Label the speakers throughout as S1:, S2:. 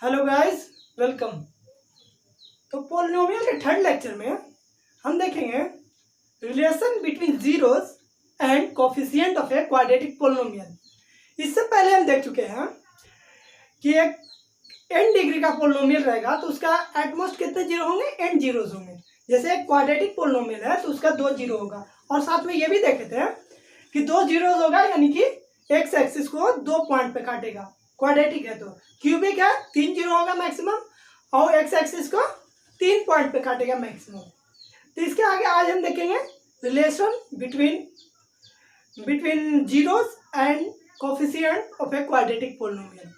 S1: Hello guys, welcome. तो polynomial के third lecture में हम देखेंगे relation between zeros and coefficient of a quadratic polynomial. इससे पहले हम देख चुके हैं कि एक n डिग्री का पोलिनोमियल रहेगा तो उसका एटमोस्ट कितने जीरो होंगे, n जीरोस होंगे। जैसे एक क्वाड्रेटिक पोलिनोमियल है तो उसका 2 जीरो होगा। और साथ में ये भी देखे थे कि 2 जीरोस होगा, यानी कि एक्स एक्सिस को 2 पॉइंट पे काटेगा। क्वाड्रेटिक है तो क्यूबिक है 3 जीरो होगा मैक्सिमम, और एक्स एक्सिस को 3 पॉइंट पे काटेगा मैक्सिमम। तो इसके आगे आज हम देखेंगे relation between zeros and coefficient of a quadratic polynomial.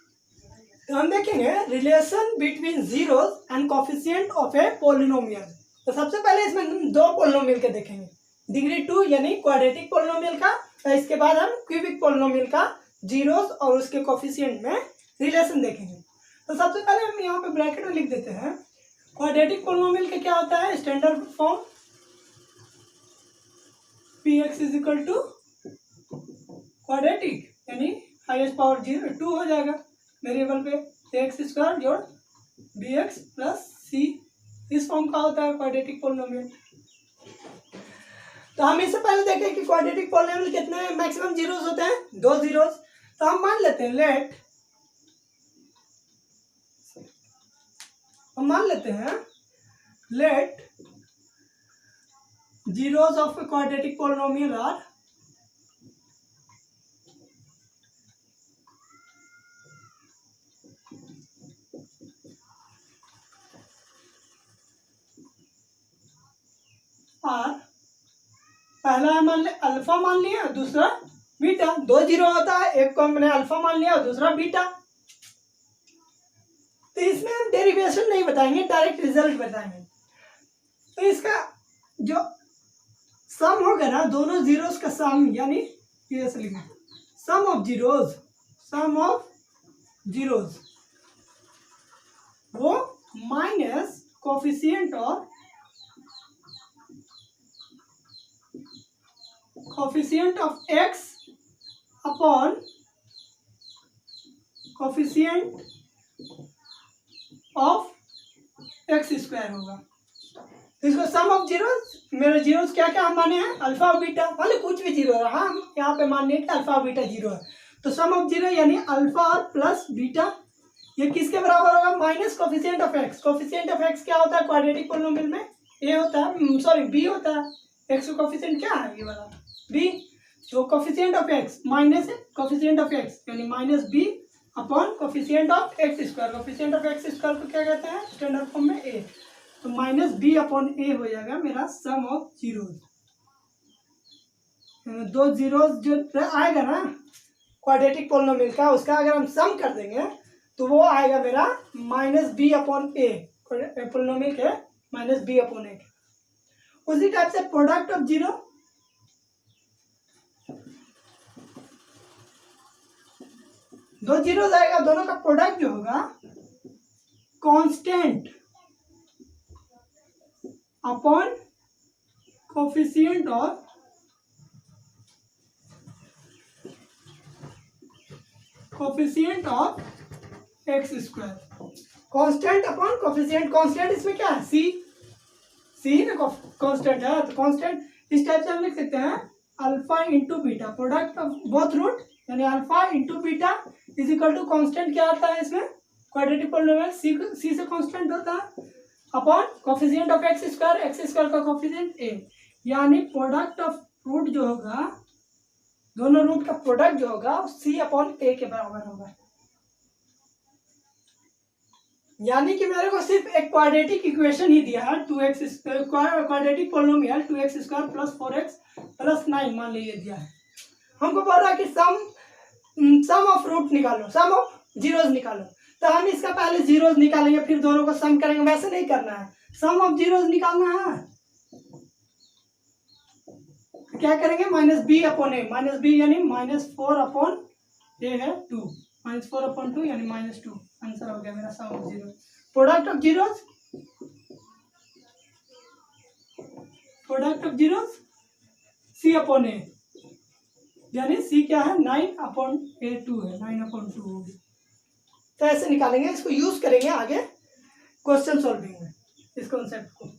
S1: तो हम देखेंगे relation between zeros and coefficient of a polynomial. तो सबसे पहले इसमें हम 2 पोलिनोमियल के देखेंगे, डिग्री 2 यानी क्वाड्रेटिक पोलिनोमियल का, और इसके बाद हम क्यूबिक पोलिनोमियल का जीरोस और उसके कोफिशिएंट में रिलेशन देखेंगे। तो सबसे पहले हम यहाँ पे ब्रैकेट में लिख देते हैं क्वाड्रेटिक पोलिनोमियल का क्या होता है, standard form px is equal to quadratic यानी हाईएस्ट पावर 2 हो जाएगा वेरिएबल पे एक्स स्क्वायर जोड़ bx प्लस c, इस फॉर्म का होता है क्वाड्रेटिक पोलिनोमियल। तो हम इससे पहले देखें कि क्वाड्रेटिक पोलिनोमियल कितने मैक्सिमम जीरोस होते हैं, 2 जीरोस। तो हम मान लेते हैं let zeros of quadratic polynomial are पहला मान ले अल्फा मान लिया, दूसरा बीटा। 2 जीरो होता है, एक को हमने अल्फा मान लिया और दूसरा बीटा। तो इसमें हम डेरिवेशन नहीं बताएंगे, डायरेक्ट रिजल्ट बताएंगे। तो इसका जो सम होगा ना, दोनों जीरोस का सम, यानी ऐसे लिखा सम ऑफ जीरोस वो minus coefficient of x upon coefficient of X square होगा। तो इसको सम ऑफ जीरोस, मेरे जीरोस क्या क्या हम माने हैं, अल्फा और बीटा, मतलब कुछ भी जीरो है। हाँ, हम यहाँ पे मान लें कि अल्फा और बीटा जीरो है। तो सम ऑफ जीरो यानी अल्फा और प्लस बीटा, ये किसके बराबर होगा, minus coefficient of x. Coefficient of x क्या होता है क्वाड्रेटिक पोलिनोमियल में, ए होता है, सॉरी बी होता है। एक्स का कोफिशिएंट क्या है, ये वाला बी। तो coefficient of X minus coefficient of X यानी minus B upon coefficient of X square. Coefficient of X square को क्या कहते हैं स्टैंडर्ड फॉर्म में ए। तो माइनस बी अपॉन ए हो जाएगा मेरा सम ऑफ जीरोस। 2 जीरोस जो आएगा ना क्वाड्रेटिक पोलिनोमियल का, उसका अगर हम सम कर देंगे तो वो आएगा मेरा माइनस बी अपॉन ए, पोलिनोमियल के माइनस बी अपॉन ए। उसी टाइप से प्रोडक्ट ऑफ जीरो, दो जीरो आएगा, दोनों का प्रोडक्ट जो होगा constant upon coefficient of X square. Constant upon coefficient, constant इसमें क्या है, सी ना कांस्टेंट है। तो कांस्टेंट इस टाइप से हम लिख सकते हैं alpha into beta, product of both root यानी alpha into beta is equal to constant क्या आता है इसमें क्वाड्रेटिक पोलिनोमियल, सी से कांस्टेंट होता है, upon coefficient of X square का कोफिशिएंट ए, यानी प्रोडक्ट ऑफ रूट जो होगा, दोनों रूट का प्रोडक्ट जो होगा सी अपॉन ए के बराबर होगा। यानी कि मेरे को सिर्फ एक क्वाड्रेटिक इक्वेशन ही दिया है, 2x quadratic polynomial 2x square plus 4x plus 9 मान लीजिए दिया है। हमको बोल रहा है कि सम ऑफ रूट निकालो, सम ऑफ जीरोस निकालो। तो हम इसका पहले जीरोस निकालेंगे फिर दोनों को सम करेंगे, वैसे नहीं करना है। सम ऑफ जीरोस निकालना है तो क्या करेंगे, माइनस बी अपॉन ए, माइनस बी यानी माइनस 4 अपॉन ए है 2, माइनस 4 अपॉन 2 यानी माइनस 2, आंसर हो गया मेरा sum of zero. Product of zeros C upon A, यानी सी क्या है 9 अपॉन ए 2 है, 9 अपॉन 2 होगी। तो ऐसे निकालेंगे, इसको यूज करेंगे आगे क्वेश्चन सॉल्विंग में, इस कॉन्सेप्ट को।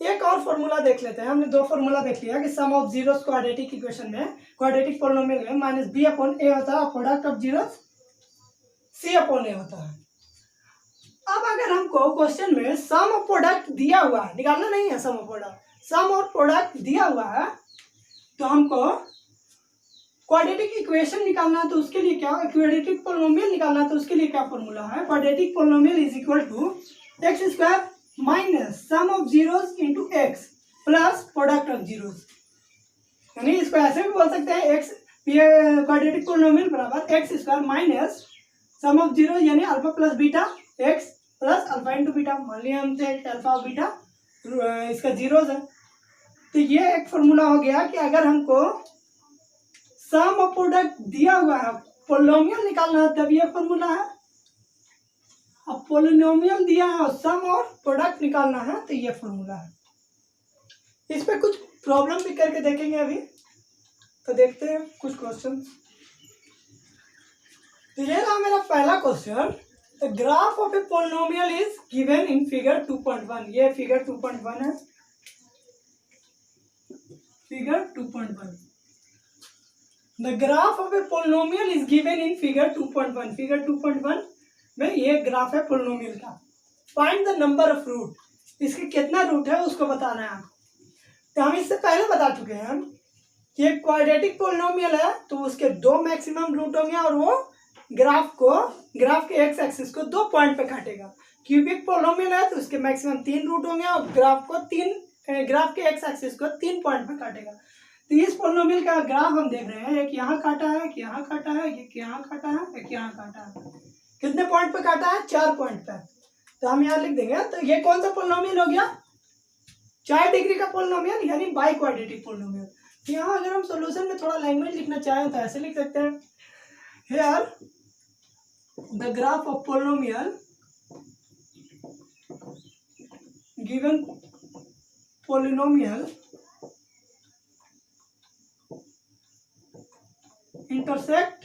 S1: एक और फॉर्मूला देख लेते हैं। हमने दो फॉर्मूला देख लिया कि sum of zeros quadratic equation में, क्वाड्रेटिक पोलिनोमियल में माइनस बी अपॉन ए होता है, product of zeros C upon A होता है। अब अगर हमको क्वेश्चन में सम ऑफ प्रोडक्ट दिया हुआ है, निकालना नहीं है सम ऑफ प्रोडक्ट, सम और प्रोडक्ट दिया हुआ है, तो हमको क्वाड्रेटिक इक्वेशन निकालना है, तो उसके लिए क्या, क्वाड्रेटिक पोलिनोमियल निकालना है, तो उसके लिए क्या फॉर्मूला है, quadratic polynomial is equal to X square minus sum of zeros into x plus product of zeros. यानी इसको ऐसे भी बोल सकते हैं, एक्स क्वाड्रेटिक पोलिनोमियल बराबर X square minus sum of zero यानी alpha plus beta X plus alpha into beta. मान लिया हमसे अल्फा और बीटा इसका जीरोस है, तो ये एक फॉर्मूला हो गया कि अगर हमको सम और प्रोडक्ट दिया हुआ है, पोलिनोमियल निकालना है, तब ये फॉर्मूला है। अब पोलिनोमियल दिया है और सम और प्रोडक्ट निकालना है, तो ये फॉर्मूला है। इस पे कुछ प्रॉब्लम भी करके देखेंगे अभी, तो देखते हैं कुछ क्वेश्चन। तो ये रहा मेरा पहला question, the graph of a polynomial is given in figure 2.1। ये फिगर 2.1 है, figure 2.1। The graph of a polynomial is given in figure 2.1। Figure 2.1 में ये ग्राफ है पोलिनोमियल का। Find the number of root, इसके कितना रूट है उसको बताना है आपको। तो हम इससे पहले बता चुके हैं कि एक क्वाड्रेटिक पोलिनोमियल है, तो उसके दो मैक्सिमम रूट होंगे और वो ग्राफ के एक्स एक्सिस को दो पॉइंट पे काटेगा। क्यूबिक पोलिनोमियल है तो उसके मैक्सिमम 3 रूट होंगे और ग्राफ के एक्स एक्सिस को 3 पॉइंट पे काटेगा। तो इस पोलिनोमियल का ग्राफ हम देख रहे हैं, एक यहाँ काटा है, एक यहाँ काटा है, एक यहाँ काटा है, एक यहाँ काटा है। कितने पॉइंट पे काटा है? 4 पॉइंट पे। तो हम यहाँ लिख देंगे, तो ये कौन सा पोलिनोमियल हो गया? 4 डिग्री का पोलिनोमियल यानी बाई क्वाड्रेटिक पोलिनोमियल। तो यहाँ अगर हम सॉल्यूशन में थोड़ा लैंग्वेज लिखना चाहें तो ऐसे लिख सकते हैं, here the graph of polynomial given polynomial intersect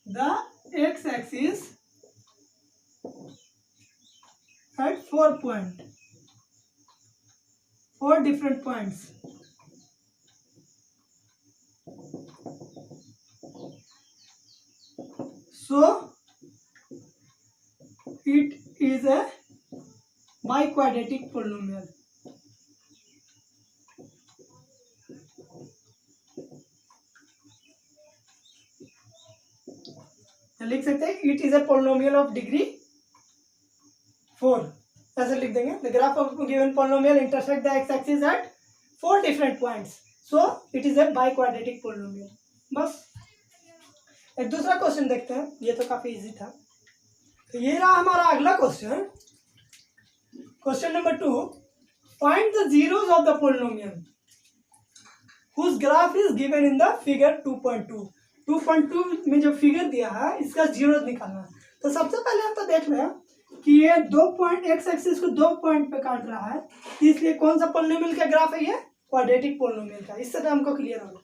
S1: the x-axis at 4 different points. So it is a biquadratic polynomial. लिख सकते हैं it is a polynomial of degree 4, ऐसे लिख देंगे। The graph of given polynomial intersect the x axis at 4 different points, so it is a by quadratic polynomial. बस एक दूसरा question देखते हैं, ये तो काफी इजी था। तो ये रहा हमारा अगला question, question number 2, find the zeros of the polynomial whose graph is given in the figure 2.2। 2.2 में जो फिगर दिया है इसका जीरो निकालना है। तो सबसे पहले हम तो देख लें कि ये 2 पॉइंट एक्स एक्सिस को 2 पॉइंट पे काट रहा है, इसलिए कौन सा पोलिनोमियल का ग्राफ है? ये क्वाड्रेटिक पोलिनोमियल का। इससे तो हमको क्लियर होगा।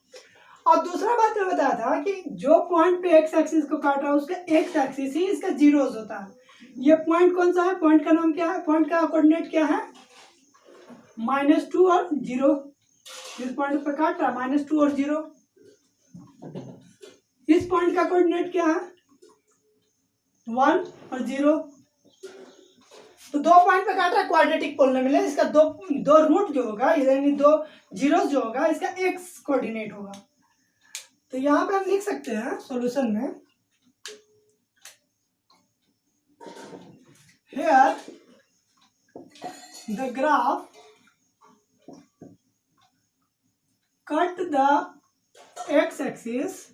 S1: और दूसरा बात मैं बताया था कि जो पॉइंट पे एक्स एक्सिस को काट रहा है उसका एक्स एक्सिस ही इसका जीरोस होता है। ये पॉइंट कौन सा है? पॉइंट का नाम क्या है? पॉइंट का कोऑर्डिनेट क्या है? -2 और 0। जिस पॉइंट पे काट रहा है -2 और 0। इस पॉइंट का कोऑर्डिनेट क्या है? 1 और 0। तो 2 पॉइंट पे काट रहा है, क्वाड्रेटिक पोलिनोमियल है, इसका दो रूट जो होगा यानी 2 जीरोस जो होगा इसका एक्स कोऑर्डिनेट होगा। तो यहाँ पे हम लिख सकते हैं सॉल्यूशन में, here the graph cut the x axis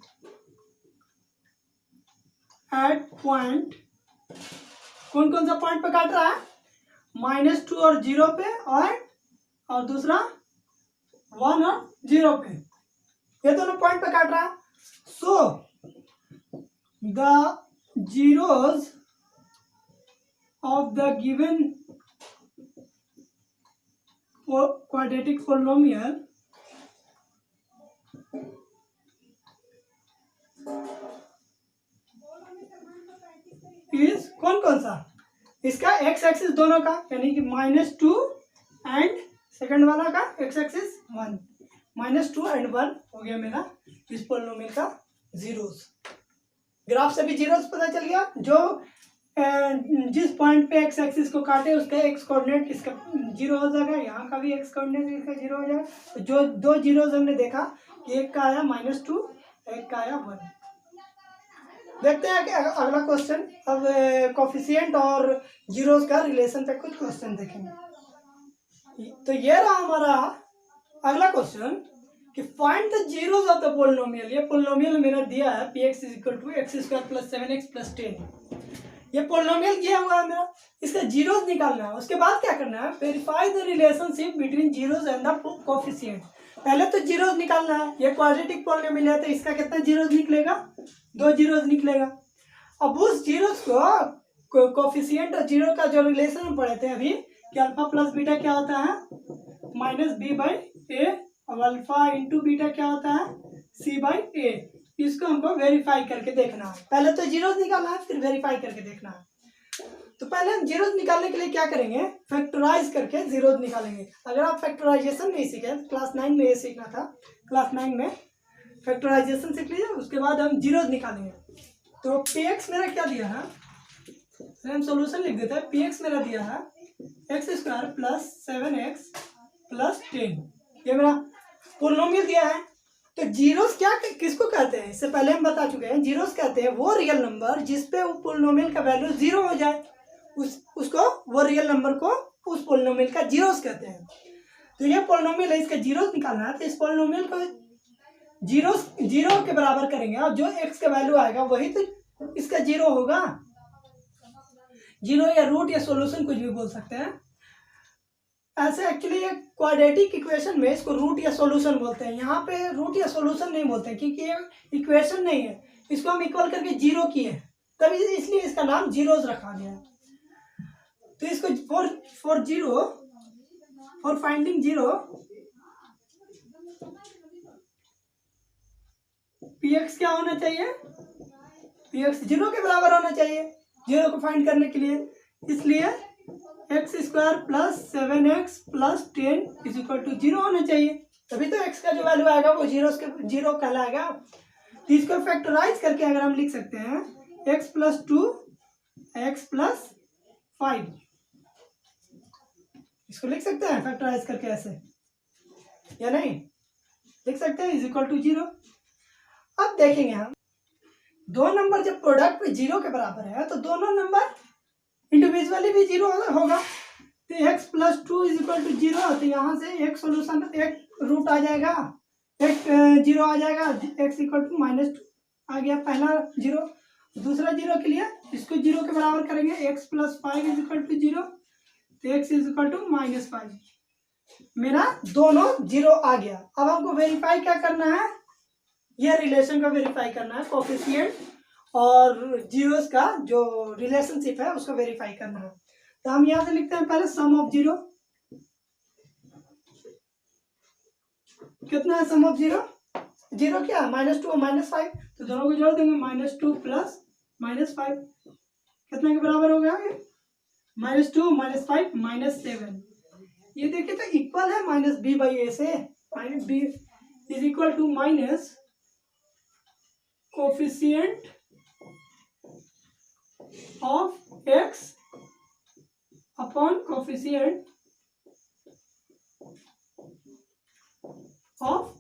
S1: at point, कौन कौन सा पॉइंट पे काट रहा है? -2 और 0 पे, और दूसरा 1 और 0 पे, ये दोनों पॉइंट पे काट रहा है। So the zeros of the given quadratic polynomial x axis दोनों का, यानी कि -2 एंड सेकंड वाला का एक्स एक्सिस 1, -2 एंड 1 हो गया मेरा इस पोलिनोमियल का जीरोस। ग्राफ से भी जीरोस पता चल गया। जो जिस पॉइंट पे एक्स एक्सिस को काटे उसका एक्स कोऑर्डिनेट इसका जीरो हो जाएगा, यहाँ का भी एक्स कोऑर्डिनेट इसका जीरो हो जाएगा। तो जो दो जीरोस हमने देखा कि एक का आया -2, एक का आया 1। देखते हैं कि अगला क्वेश्चन। अब कोफिशिएंट और जीरोस का रिलेशन पे कुछ क्वेश्चन देखेंगे। तो ये रहा हमारा अगला क्वेश्चन कि find the zeros of the polynomial. ये पोलिनोमियल मेरा दिया है px = x² + 7x + 10। ये पोलिनोमियल दिया हुआ है मेरा, इसका जीरोस निकालना है। उसके बाद क्या करना है, verify the relationship between zeros and the coefficient. पहले तो जीरोस निकालना है। ये क्वाड्रेटिक पोलिनोमियल है तो इसका कितना जीरोस निकलेगा, 2 जीरोस निकलेगा। अब उस जीरोस को कोफिशिएंट और जीरो का जो रिलेशन हम पढ़े थे अभी कि अल्फा प्लस बीटा क्या होता है -b/a, और अल्फा इंटू बीटा क्या होता है c/a। इसको हमको वेरीफाई करके देखना है। पहले तो जीरोस निकालना है, फिर वेरीफाई करके देखना है। तो पहले हम जीरोस निकालने के लिए क्या करेंगे, फैक्टराइज करके जीरोस निकालेंगे। अगर आप फैक्टराइजेशन नहीं सीखे, क्लास 9 में ये सीखना था, क्लास 9 में फैक्टराइजेशन सीख लीजिए, उसके बाद हम जीरोस निकालेंगे। तो px मेरा क्या दिया है, हम सॉल्यूशन लिख देते हैं। px मेरा दिया है x² + 7x + 10। ये मेरा पोलिनोमियल दिया है। तो जीरोस क्या किसको कहते हैं, इससे पहले हम बता चुके हैं। जीरोस कहते हैं वो रियल नंबर जिसपे वो पोलिनोमियल का वैल्यू 0 हो जाए, उसको वो रियल नंबर को उस पोलिनोमियल का जीरोस कहते हैं। तो ये पोलिनोमियल है, इसका जीरोस निकालना है। तो इस पोलिनोमियल को जीरो के बराबर करेंगे और जो एक्स का वैल्यू आएगा वही तो इसका जीरो होगा। जीरो या रूट या सॉल्यूशन कुछ भी बोल सकते हैं। ऐसे एक्चुअली ये क्वाड्रेटिक इक्वेशन में इसको रूट या सॉल्यूशन बोलते हैं। यहाँ पे रूट या सॉल्यूशन नहीं बोलते हैं क्योंकि ये इक्वेशन नहीं है, इसको हम इक्वल करके जीरो किए, तभी इसलिए इसका नाम जीरोस रखा गया है। तो इसको फॉर फाइंडिंग जीरो px क्या होना चाहिए, px जीरो के बराबर होना चाहिए जीरो को फाइंड करने के लिए। इसलिए x² + 7x + 10 = 0 होना चाहिए, तभी तो x का जो वैल्यू आएगा वो जीरो कहलाएगा। तो इसको फैक्टराइज करके अगर हम लिख सकते हैं x + 2 x + 5, इसको लिख सकते हैं फैक्टराइज करके ऐसे, या नहीं लिख सकते हैं, = 0। अब देखेंगे हम दो नंबर जब प्रोडक्ट में 0 के बराबर है तो दोनों नंबर इंडिविजुअली भी 0 होगा। तो x + 2 = 0, तो यहाँ से एक सोल्यूशन, एक रूट आ जाएगा, एक जीरो आ जाएगा, x = -2 आ गया पहला जीरो। दूसरा जीरो के लिए इसको 0 के बराबर करेंगे, x + 5 = 0, तो x = -5। मेरा दोनों 0 आ गया। अब हमको वेरीफाई क्या करना है, यह रिलेशन का वेरीफाई करना है। कोफिशिएंट और जीरोस का जो रिलेशनशिप है उसको वेरीफाई करना है। तो हम यहाँ से लिखते हैं पहले सम ऑफ जीरो। कितना है सम ऑफ जीरो, जीरो क्या है -2 और -5, तो दोनों को जोड़ देंगे, -2 + -5 कितने के बराबर हो गया, -2 -5 -7। ये देखिए तो इक्वल है -b/a से, -b = coefficient of x upon coefficient of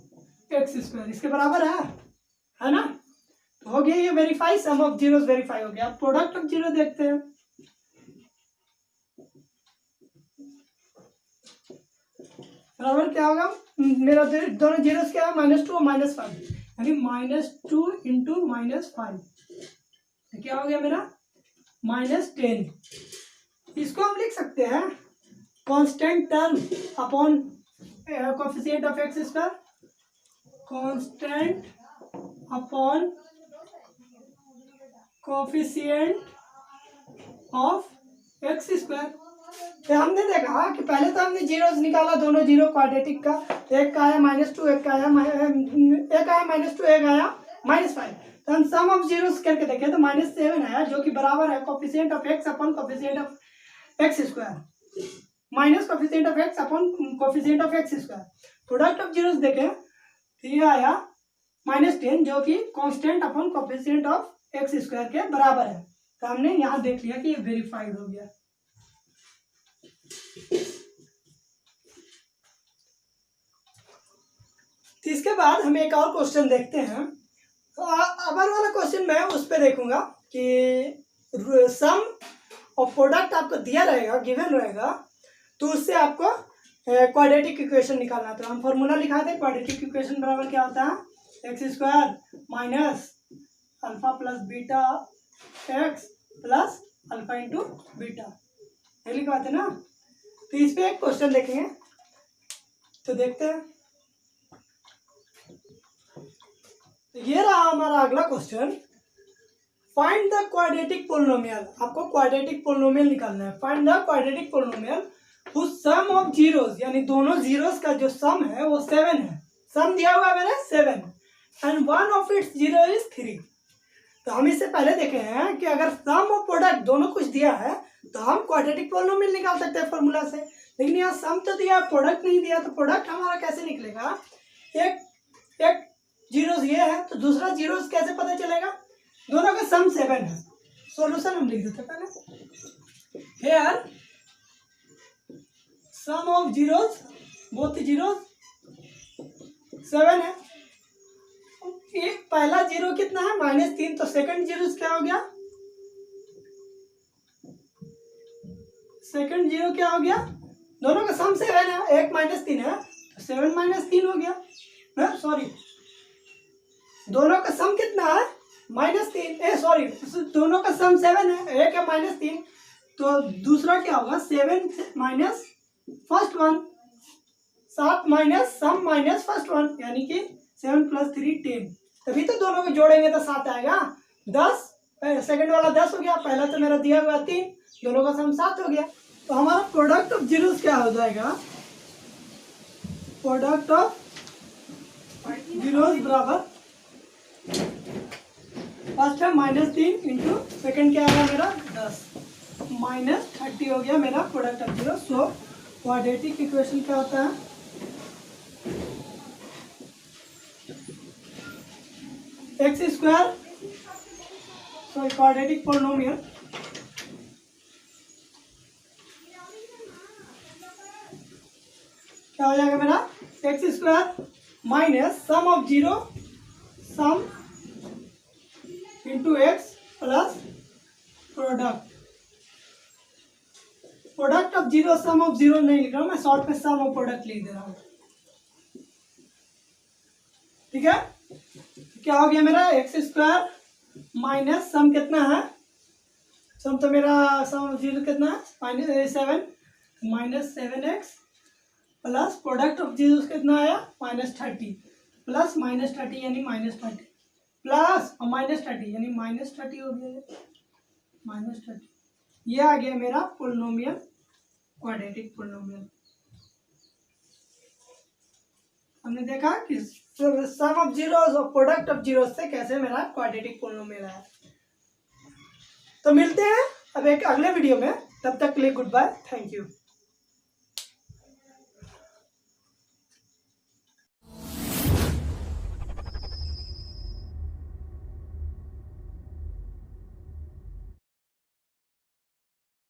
S1: x², इसके बराबर है ना। तो हो गया ये verify, sum of zeros verify हो गया। प्रोडक्ट ऑफ जीरो देखते हैं। बराबर क्या होगा, मेरा दोनों जीरोस क्या है, -2 और -5, यानी -2 × -5, तो क्या हो गया मेरा -10। इसको हम लिख सकते हैं constant term upon coefficient of x², constant upon coefficient of x²। तो हमने देखा कि पहले तो हमने जीरोस निकाला, दोनों जीरो क्वाड्रेटिक का, एक का आया -2, एक का आया -2, एक आया -5। तो हम सम ऑफ जीरोस करके देखें तो -7 आया, जो कि बराबर है coefficient of x upon coefficient of X square minus coefficient of x upon coefficient of X square. Product of zeros देखें तो ये आया -10 जो कि constant upon coefficient of X square के बराबर है। तो हमने यहाँ देख लिया कि ये वेरीफाइड हो गया। तो इसके बाद हम एक और क्वेश्चन देखते हैं। तो अबर वाला क्वेश्चन मैं उस पर देखूंगा कि सम और प्रोडक्ट आपको दिया रहेगा, गिवन रहेगा, तो उससे आपको क्वाड्रेटिक इक्वेशन निकालना। तो हम फॉर्मूला लिखाते हैं। क्वाड्रेटिक इक्वेशन बराबर क्या होता है, x square minus alpha plus beta X plus alpha into beta, ये लिखवाते ना। तो इस पे एक क्वेश्चन देखेंगे, तो देखते हैं। ये रहा हमारा अगला question, find the quadratic polynomial. आपको क्वाड्रेटिक पोलिनोमियल निकालना है। Find the quadratic polynomial whose sum of zeros, यानी दोनों जीरोस का जो सम है वो 7 है। सम दिया हुआ है मैंने 7 and one of its zero is 3। तो हम इससे पहले देखे हैं कि अगर सम और प्रोडक्ट दोनों कुछ दिया है तो हम क्वाड्रेटिक पोलिनोमियल निकाल सकते हैं फॉर्मूला से। लेकिन यहाँ सम तो दिया, प्रोडक्ट नहीं दिया, तो प्रोडक्ट हमारा कैसे निकलेगा। एक जीरोस ये है तो दूसरा जीरोस कैसे पता चलेगा। दोनों का सम 7 है। सॉल्यूशन हम लिख देते पहले। Here sum of zeros, both zeros 7 है। एक पहला जीरो कितना है, -3, तो सेकंड जीरो क्या हो गया, सेकंड जीरो क्या हो गया, दोनों का सम 7 है, एक -3 है तो 7 - 3 हो गया। सॉरी, दोनों का सम कितना है, -3, सॉरी दोनों का सम 7 है, एक है -3, तो दूसरा क्या होगा 7 minus first one, 7 minus sum minus first one, यानी कि 7 + 3 10। तभी तो दोनों को जोड़ेंगे तो 7 आएगा। 10, सेकंड वाला 10 हो गया, पहला तो मेरा दिया हुआ 3, दोनों का सम 7 हो गया। तो हमारा प्रोडक्ट ऑफ जीरोस क्या हो जाएगा, प्रोडक्ट ऑफ जीरोस बराबर फर्स्ट है -3 इंटू सेकेंड क्या आया मेरा 10, -30 हो गया मेरा product of zero. So quadratic equation क्या होता है, x square, sorry quadratic polynomial क्या हो जाएगा मेरा, x square minus sum of zero, sum into x plus product, product of zero sum of zero नहीं लिख रहा हूँ मैं, शॉर्ट में सम ऑफ प्रोडक्ट लिख दे रहा हूँ। ठीक है, क्या हो गया मेरा, एक्स स्क्वायर माइनस सम कितना है, सम तो मेरा सम ऑफ जीरो कितना है -7 -7x plus product of zero कितना आया -30 प्लस -30 यानी -30 प्लस -30 यानी -30 हो गया, -30 ये आ गया मेरा पोलिनोमियल, क्वाड्रेटिक पोलिनोमियल। हमने देखा कि सम ऑफ जीरोस और प्रोडक्ट ऑफ जीरोस से कैसे मेरा क्वाड्रेटिक पोलिनोमियल है। तो मिलते हैं अब एक अगले वीडियो में, तब तक के लिए गुड बाय, थैंक यू।